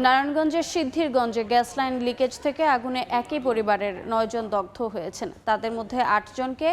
নারায়ণগঞ্জের সিদ্ধিরগঞ্জে gas line leakage থেকে আগুনে একই পরিবারের 9 জন দগ্ধ হয়েছেন। তাদের মধ্যে 8 জনকে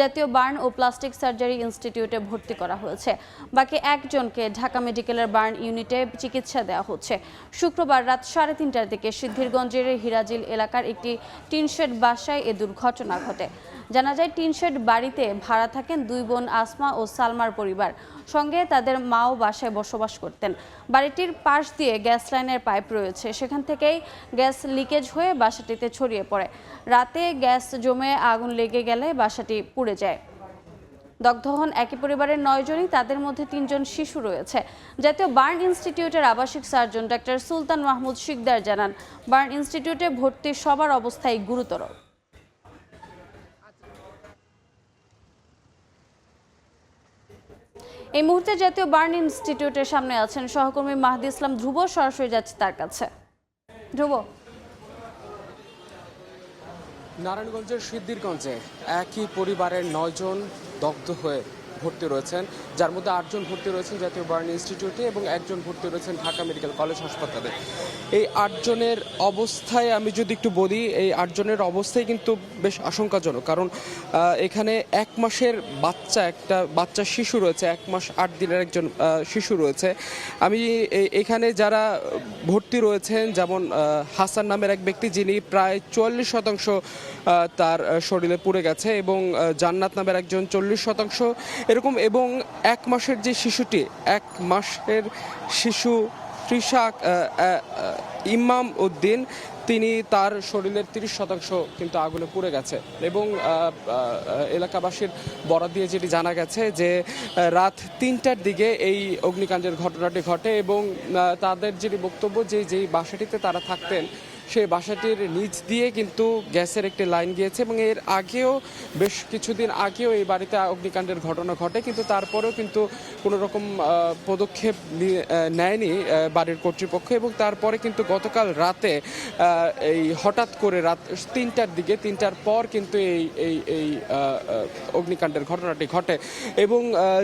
জাতীয় বার্ন ও প্লাস্টিক সার্জারি ইনস্টিটিউটে ভর্তি করা হয়েছে। বাকি 1 জনকে ঢাকা মেডিকেলের বার্ন ইউনিটে চিকিৎসা দেওয়া হচ্ছে। শুক্রবার রাত 3:30টার দিকে সিদ্ধিরগঞ্জের হিরাজিল এলাকার একটি টিনশেড বাসায় এ দুর্ঘটনা ঘটে। জানা যায়, টিনশেড বাড়িতে ভাড়া থাকেন 2 বোন আসমা ও সালমার পরিবার, সঙ্গে তাদের মাও বাসায় বসবাস করতেন। বাড়িটির পাশ দিয়ে গ্যাস লাইনের পাইপ রয়েছে, সেখান থেকেই গ্যাস লিকেজ হয়ে বাসাটিতে ছড়িয়ে পড়ে। রাতে গ্যাস জমে আগুন লেগে গেলে বাসাটি পুড়ে যায়। দগ্ধ হন একই পরিবারের 9 জনই, তাদের মধ্যে 3 জন শিশু রয়েছে। জাতীয় বার্ন ইনস্টিটিউটের আবাসিক সার্জন ডাক্তার সুলতান মাহমুদ শিকদার জানান, বার্ন ইনস্টিটিউটে ভর্তি সবার অবস্থাই গুরুতর। এই মুহূর্তে জাতীয় বার্ন ইনস্টিটিউটের সামনে আছেন সহকর্মী মাহদি ইসলাম ধ্রুব। সরাসরি যাচ্ছে তার কাছে। ধ্রুব, নারায়ণগঞ্জের সিদ্ধিরগঞ্জে একই পরিবারের 9 জন দগ্ধ হয়ে ভর্তি রয়েছেন, যার মধ্যে 8 জন ভর্তি রয়েছেন জাতীয় বার্ন ইনস্টিটিউটে এবং 1 জন ভর্তি রয়েছেন ঢাকা মেডিকেল কলেজ হাসপাতালে। এই 8 জনের অবস্থায় আমি যদি একটু বলি, এই 8 জনের অবস্থায় কিন্তু বেশ আশঙ্কাজনক, কারণ এখানে 1 মাসের একটা বাচ্চা শিশু রয়েছে, 1 মাস 8 দিনের একজন শিশু রয়েছে। আমি এখানে যারা ভর্তি রয়েছেন, যেমন হাসান নামের এক ব্যক্তি, যিনি প্রায় 44% তার শরীরে পুড়ে গেছে, এবং জান্নাত নামের একজন 40% এরকম, এবং 1 মাসের যে শিশুটি, 1 মাসের শিশু ইমাম উদ্দিন, তিনি তার শরীরের 30% কিন্তু আগুনে পুড়ে গেছে। এবং এলাকাবাসীর বরাত দিয়ে যেটি জানা গেছে যে রাত 3টার দিকে এই অগ্নিকাণ্ডের ঘটনাটি ঘটে, এবং তাদের যেটি বক্তব্য যে যেই বাসাটিতে তারা থাকতেন, সেই বাসাটির নিচ দিয়ে কিন্তু গ্যাসের একটি লাইন গিয়েছে, এবং এর আগেও বেশ কিছুদিন আগেও এই বাড়িতে অগ্নিকাণ্ডের ঘটনা ঘটে, কিন্তু তারপরেও কিন্তু কোনো রকম পদক্ষেপ নেয়নি বাড়ির কর্তৃপক্ষ। এবং তারপরে কিন্তু গতকাল রাতে এই হঠাৎ করে রাত 3টার দিকে, 3টার পর কিন্তু এই অগ্নিকাণ্ডের ঘটনাটি ঘটে। এবং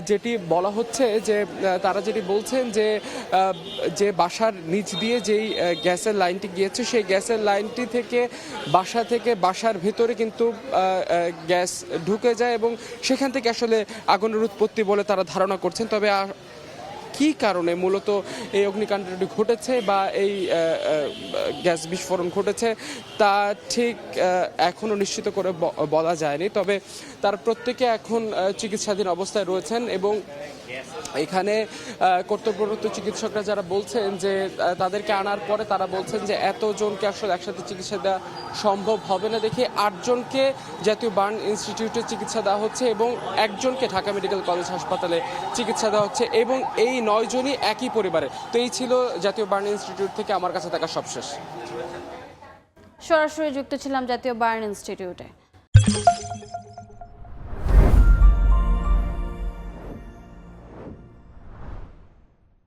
যেটি বলা হচ্ছে যে তারা যেটি বলছেন যে বাসার নিচ দিয়ে যেই গ্যাসের লাইনটি গিয়েছে, সেই গ্যাসের লাইনটি থেকে বাসার ভেতরে কিন্তু গ্যাস ঢুকে যায়, এবং সেখান থেকে আসলে আগুনের উৎপত্তি বলে তারা ধারণা করছেন। তবে কী কারণে মূলত এই অগ্নিকাণ্ডটি ঘটেছে বা এই গ্যাস বিস্ফোরণ ঘটেছে, তা ঠিক এখনও নিশ্চিত করে বলা যায়নি। তবে তার প্রত্যেকে এখন চিকিৎসাধীন অবস্থায় রয়েছেন, এবং এখানে কর্তব্যরত চিকিৎসকরা যারা বলছেন যে তাদেরকে আনার পরে তারা বলছেন যে এতজনকে আসলে একসাথে চিকিৎসা দেওয়া সম্ভব হবে না, দেখে 8 জনকে জাতীয় বার্ন ইনস্টিটিউটে চিকিৎসা দেওয়া হচ্ছে, এবং 1 জনকে ঢাকা মেডিকেল কলেজ হাসপাতালে চিকিৎসা দেওয়া হচ্ছে, এবং এই 9 জনই একই পরিবারে। তো এই ছিল জাতীয় বার্ন ইনস্টিটিউট থেকে আমার কাছে থাকা সবশেষ। সরাসরি যুক্ত ছিলাম জাতীয় বার্ন ইনস্টিটিউটে।